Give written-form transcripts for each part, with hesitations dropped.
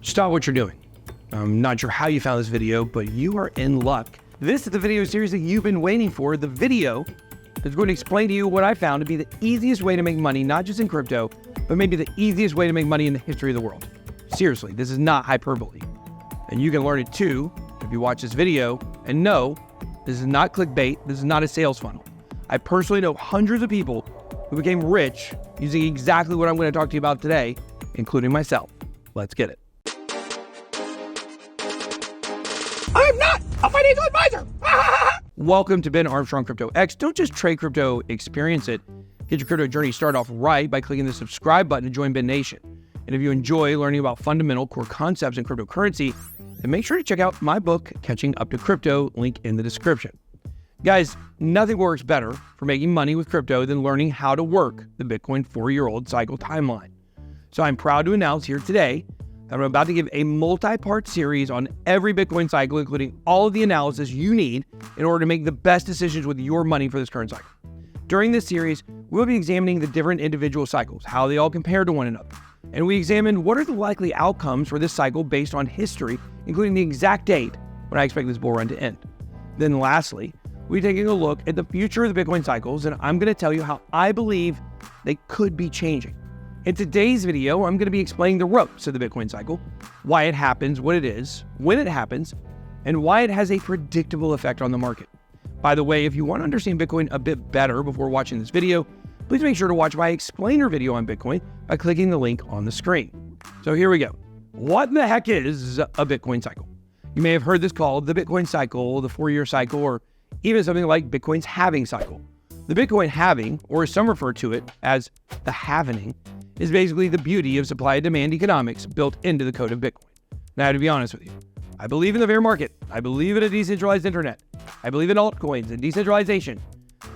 Stop what you're doing. I'm not sure how you found this video, but you are in luck. This is the video series that you've been waiting for. The video that's going to explain to you what I found to be the easiest way to make money, not just in crypto, but maybe the easiest way to make money in the history of the world. Seriously, this is not hyperbole. And you can learn it too if you watch this video and know this is not clickbait. This is not a sales funnel. I personally know hundreds of people who became rich using exactly what I'm going to talk to you about today, including myself. Let's get it. I'm not a financial advisor. Welcome to Ben Armstrong Crypto X. Don't just trade crypto, experience it. Get your crypto journey started off right by clicking the subscribe button to join Ben Nation. And if you enjoy learning about fundamental core concepts in cryptocurrency, then make sure to check out my book, Catching Up to Crypto, link in the description. Guys, nothing works better for making money with crypto than learning how to work the Bitcoin 4-year-old cycle timeline. So I'm proud to announce here today that I'm about to give a multi-part series on every Bitcoin cycle, including all of the analysis you need in order to make the best decisions with your money for this current cycle. During this series, we'll be examining the different individual cycles, how they all compare to one another. And we examine what are the likely outcomes for this cycle based on history, including the exact date when I expect this bull run to end. Then lastly, we're taking a look at the future of the Bitcoin cycles, and I'm going to tell you how I believe they could be changing. In today's video, I'm going to be explaining the ropes of the Bitcoin cycle, why it happens, what it is, when it happens, and why it has a predictable effect on the market. By the way, if you want to understand Bitcoin a bit better before watching this video, please make sure to watch my explainer video on Bitcoin by clicking the link on the screen. So here we go. What the heck is a Bitcoin cycle? You may have heard this called the Bitcoin cycle, the 4-year cycle, or even something like Bitcoin's halving cycle. The Bitcoin halving, or as some refer to it as the halvening, is basically the beauty of supply and demand economics built into the code of Bitcoin. Now, to be honest with you, I believe in the bear market. I believe in a decentralized internet. I believe in altcoins and decentralization.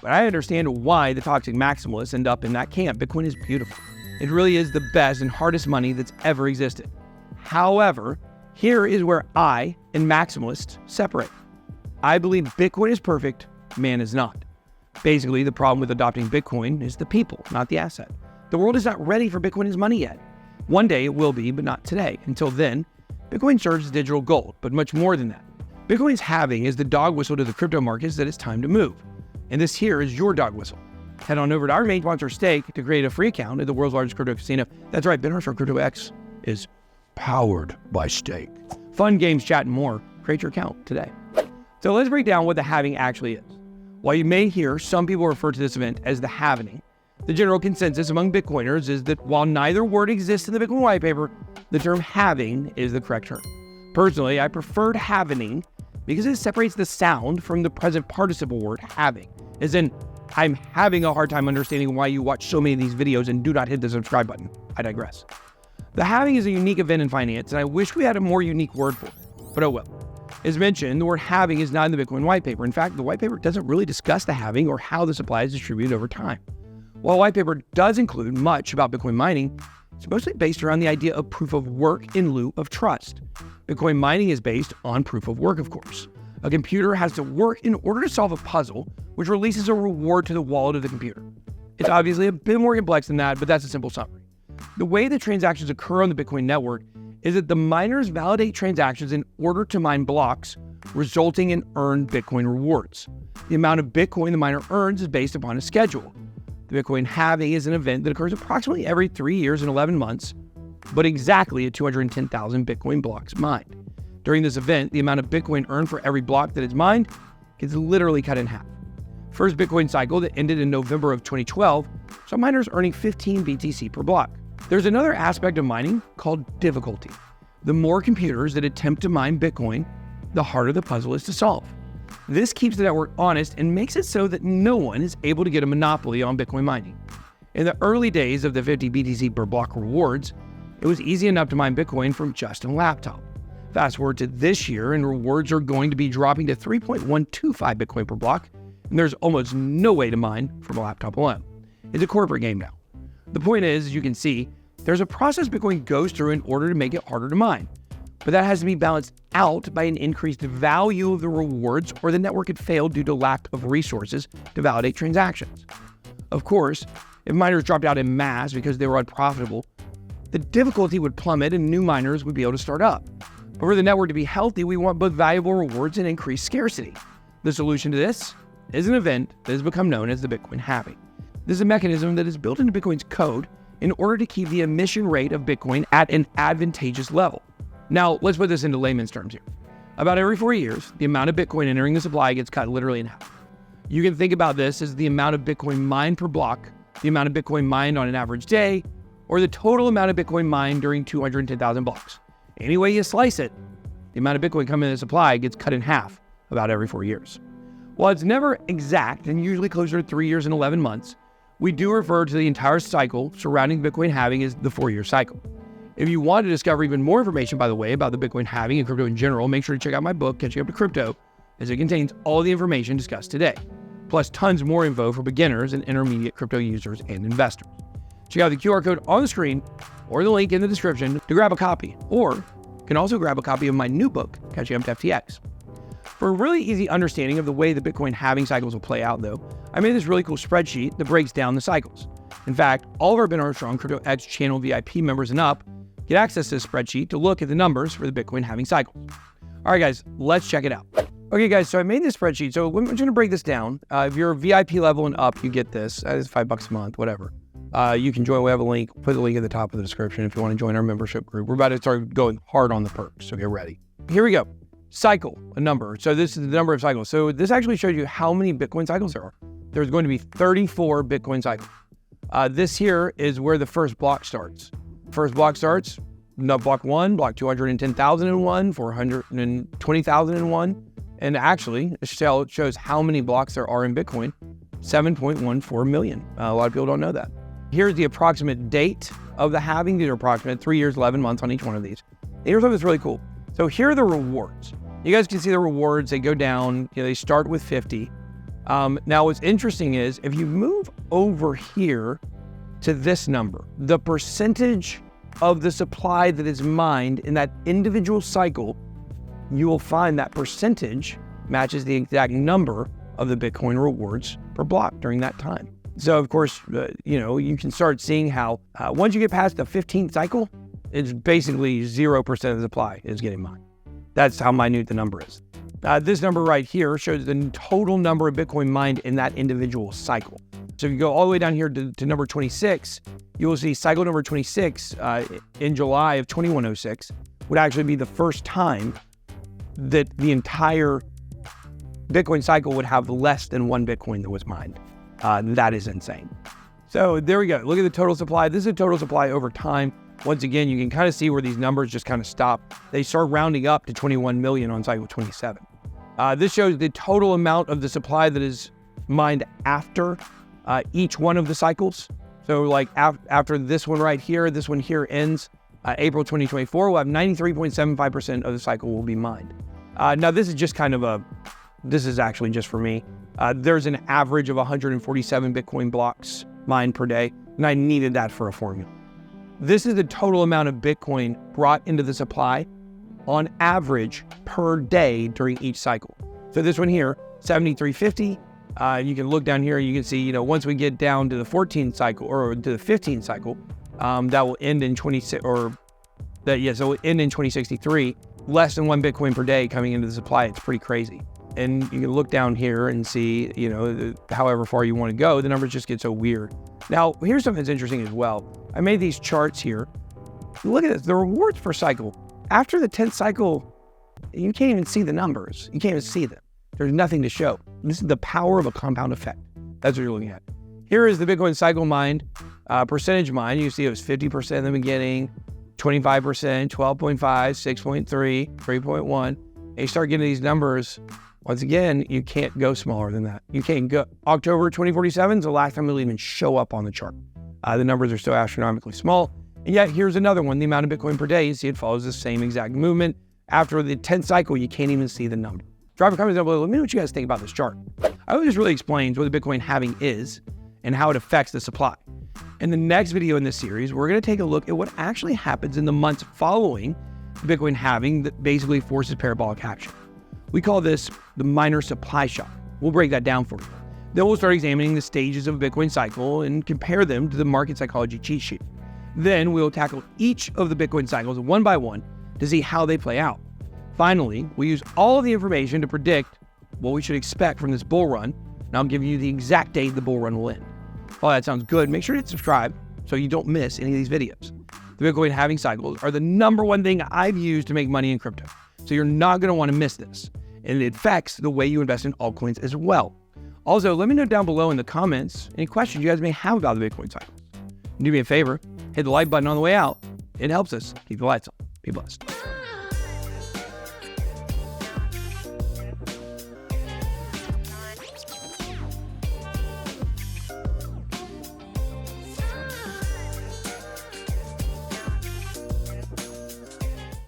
But I understand why the toxic maximalists end up in that camp. Bitcoin is beautiful. It really is the best and hardest money that's ever existed. However, here is where I and maximalists separate. I believe Bitcoin is perfect, man is not. Basically, the problem with adopting Bitcoin is the people, not the asset. The world is not ready for Bitcoin as money yet. One day it will be, but not today. Until then, Bitcoin serves as digital gold, but much more than that. Bitcoin's halving is the dog whistle to the crypto markets that it's time to move. And this here is your dog whistle. Head on over to our main sponsor, Stake, to create a free account at the world's largest crypto casino. That's right, Ben Armstrong Crypto X is powered by Stake. Fun games, chat, and more. Create your account today. So let's break down what the halving actually is. While you may hear some people refer to this event as the halvening, the general consensus among Bitcoiners is that while neither word exists in the Bitcoin white paper, the term halving is the correct term. Personally, I preferred halvening because it separates the sound from the present participle word having, as in, I'm having a hard time understanding why you watch so many of these videos and do not hit the subscribe button. I digress. The halving is a unique event in finance, and I wish we had a more unique word for it, but oh well. As mentioned, the word halving is not in the Bitcoin white paper. In fact, the white paper doesn't really discuss the halving or how the supply is distributed over time. While the white paper does include much about Bitcoin mining, it's mostly based around the idea of proof of work in lieu of trust. Bitcoin mining is based on proof of work, of course. A computer has to work in order to solve a puzzle, which releases a reward to the wallet of the computer. It's obviously a bit more complex than that, but that's a simple summary. The way the transactions occur on the Bitcoin network is that the miners validate transactions in order to mine blocks, resulting in earned Bitcoin rewards. The amount of Bitcoin the miner earns is based upon a schedule. The Bitcoin halving is an event that occurs approximately every 3 years and 11 months, but exactly at 210,000 Bitcoin blocks mined. During this event, the amount of Bitcoin earned for every block that is mined gets literally cut in half. First Bitcoin cycle that ended in November of 2012 saw miners earning 15 BTC per block. There's another aspect of mining called difficulty. The more computers that attempt to mine Bitcoin, the harder the puzzle is to solve. This keeps the network honest and makes it so that no one is able to get a monopoly on Bitcoin mining. In the early days of the 50 BTC per block rewards, it was easy enough to mine Bitcoin from just a laptop. Fast forward to this year, and rewards are going to be dropping to 3.125 Bitcoin per block, and there's almost no way to mine from a laptop alone. It's a corporate game now. The point is, as you can see, there's a process Bitcoin goes through in order to make it harder to mine. But that has to be balanced out by an increased value of the rewards, or the network had failed due to lack of resources to validate transactions. Of course, if miners dropped out in mass because they were unprofitable, the difficulty would plummet and new miners would be able to start up. But for the network to be healthy, we want both valuable rewards and increased scarcity. The solution to this is an event that has become known as the Bitcoin halving. This is a mechanism that is built into Bitcoin's code in order to keep the emission rate of Bitcoin at an advantageous level. Now, let's put this into layman's terms here. About every 4 years, the amount of Bitcoin entering the supply gets cut literally in half. You can think about this as the amount of Bitcoin mined per block, the amount of Bitcoin mined on an average day, or the total amount of Bitcoin mined during 210,000 blocks. Any way you slice it, the amount of Bitcoin coming in the supply gets cut in half about every 4 years. While it's never exact and usually closer to 3 years and 11 months, we do refer to the entire cycle surrounding Bitcoin halving as the 4-year cycle. If you want to discover even more information, by the way, about the Bitcoin halving and crypto in general, make sure to check out my book, Catching Up to Crypto, as it contains all the information discussed today, plus tons more info for beginners and intermediate crypto users and investors. Check out the QR code on the screen or the link in the description to grab a copy, or you can also grab a copy of my new book, Catching Up to FTX. For a really easy understanding of the way the Bitcoin halving cycles will play out, though, I made this really cool spreadsheet that breaks down the cycles. In fact, all of our Ben Armstrong Crypto X channel VIP members and up get access to this spreadsheet to look at the numbers for the Bitcoin halving cycle. All right, guys, let's check it out. Okay, guys, so I made this spreadsheet. So I'm just gonna break this down. If you're a VIP level and up, you get this. It's $5 a month, whatever. You can join. We have a link. Put the link at the top of the description if you want to join our membership group. We're about to start going hard on the perks, so get ready. Here we go. Cycle, a number. So this is the number of cycles. So this actually shows you how many Bitcoin cycles there are. There's going to be 34 Bitcoin cycles. This here is where the first block starts. First block starts, block 1, block 210,001, 420,001. And actually, it shows how many blocks there are in Bitcoin, 7.14 million. A lot of people don't know that. Here's the approximate date of the halving. These are approximate 3 years, 11 months on each one of these. And here's something that's really cool. So here are the rewards. You guys can see the rewards. They go down. They start with 50. Now, what's interesting is if you move over here to this number, the percentage of the supply that is mined in that individual cycle, you will find that percentage matches the exact number of the Bitcoin rewards per block during that time. So, of course, you can start seeing how once you get past the 15th cycle, it's basically 0% of the supply is getting mined. That's how minute the number is. This number right here shows the total number of Bitcoin mined in that individual cycle. So if you go all the way down here to number 26, you will see cycle number 26 in July of 2106 would actually be the first time that the entire Bitcoin cycle would have less than 1 Bitcoin that was mined. That is insane. So there we go. Look at the total supply. This is the total supply over time. Once again, you can kind of see where these numbers just kind of stop. They start rounding up to 21 million on cycle 27. This shows the total amount of the supply that is mined after each one of the cycles. So like after this one right here, this one here ends April 2024, we'll have 93.75% of the cycle will be mined. Now this is just kind of this is actually just for me. There's an average of 147 Bitcoin blocks mined per day, and I needed that for a formula. This is the total amount of Bitcoin brought into the supply on average per day during each cycle. So this one here, 7350. You can look down here, you can see, once we get down to the 14th cycle or to the 15th cycle, that will end in 2063. Less than 1 Bitcoin per day coming into the supply. It's pretty crazy. And you can look down here and see, however far you want to go, the numbers just get so weird. Now, here's something that's interesting as well. I made these charts here. Look at this, the rewards per cycle. After the 10th cycle, you can't even see the numbers. You can't even see them. There's nothing to show. This is the power of a compound effect. That's what you're looking at. Here is the Bitcoin cycle mined, percentage mined. You see it was 50% in the beginning, 25%, 12.5, 6.3, 3.1. And you start getting these numbers. Once again, you can't go smaller than that. You can't go. October 2047 is the last time it'll even show up on the chart. The numbers are so astronomically small. And yet here's another one, the amount of Bitcoin per day. You see it follows the same exact movement. After the 10th cycle, you can't even see the number. Drop a comment down below. Let me know what you guys think about this chart. I hope this really explains what the Bitcoin halving is and how it affects the supply. In the next video in this series, we're going to take a look at what actually happens in the months following the Bitcoin halving that basically forces parabolic action. We call this the miner supply shock. We'll break that down for you. Then we'll start examining the stages of a Bitcoin cycle and compare them to the market psychology cheat sheet. Then we'll tackle each of the Bitcoin cycles one by one to see how they play out. Finally, we'll use all of the information to predict what we should expect from this bull run, and I'll give you the exact date the bull run will end. If all that sounds good, make sure to hit subscribe so you don't miss any of these videos. The Bitcoin halving cycles are the #1 thing I've used to make money in crypto, so you're not going to want to miss this, and it affects the way you invest in altcoins as well. Also, let me know down below in the comments any questions you guys may have about the Bitcoin cycles. Do me a favor, hit the like button on the way out. It helps us keep the lights on. Be blessed.